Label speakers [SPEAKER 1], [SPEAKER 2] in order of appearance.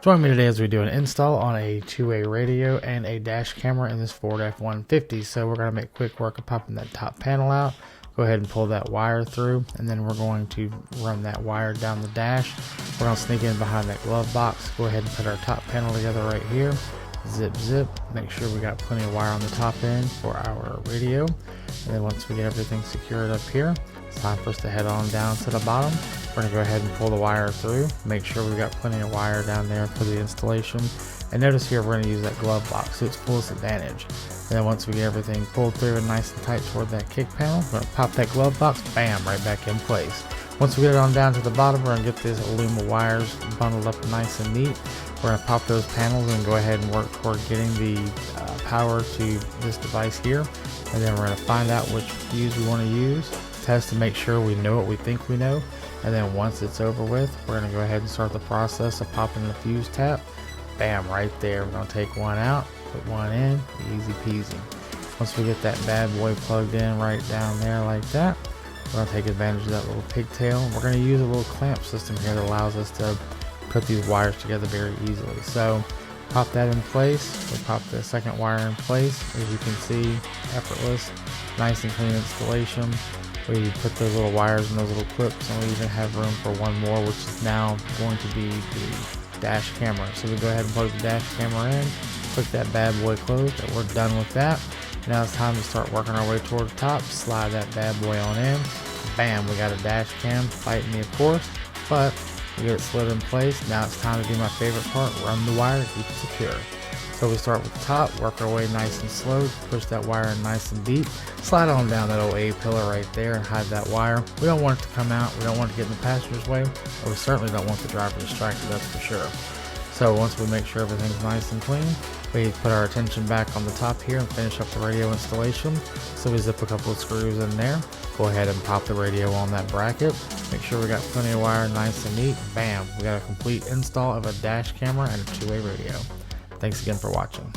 [SPEAKER 1] Join me today as we do an install on a two-way radio and a dash camera in this Ford F-150. So we're going to make quick work of popping that top panel out. Go ahead and pull that wire through, and then we're going to run that wire down the dash. We're going to sneak in behind that glove box. Go ahead and put our top panel together right here. Zip zip, make sure we got plenty of wire on the top end for our radio. And then once we get everything secured up here, it's time for us to head on down to the bottom. We're gonna go ahead and pull the wire through, make sure we've got plenty of wire down there for the installation. And notice here we're gonna use that glove box to its fullest advantage. And then once we get everything pulled through and nice and tight toward that kick panel, we're gonna pop that glove box, bam, right back in place. Once we get it on down to the bottom, we're gonna get these aluminum wires bundled up nice and neat. We're gonna pop those panels and go ahead and work toward getting the power to this device here. And then we're gonna find out which fuse we wanna use, test to make sure we know what we think we know. And then once it's over with, we're gonna go ahead and start the process of popping the fuse tap. Bam, right there. We're gonna take one out, put one in, easy peasy. Once we get that bad boy plugged in right down there like that, we're gonna take advantage of that little pigtail. We're gonna use a little clamp system here that allows us to put these wires together very easily. So pop that in place. We pop the second wire in place. As you can see, effortless, nice and clean installation. We put those little wires in those little clips, and we even have room for one more, which is now going to be the dash camera. So we go ahead and plug the dash camera in, click that bad boy closed, and we're done with that. Now it's time to start working our way toward the top. Slide that bad boy on in. Bam, we got a dash cam fighting me, of course, but we get it slid in place. Now it's time to do my favorite part, run the wire to keep it secure. So we start with the top, work our way nice and slow, push that wire in nice and deep, slide on down that old A-pillar right there and hide that wire. We don't want it to come out, we don't want it to get in the passenger's way, or we certainly don't want the driver distracted, that's for sure. So once we make sure everything's nice and clean, we put our attention back on the top here and finish up the radio installation. So we zip a couple of screws in there, go ahead and pop the radio on that bracket, make sure we got plenty of wire nice and neat. Bam, we got a complete install of a dash camera and a two-way radio. Thanks again for watching.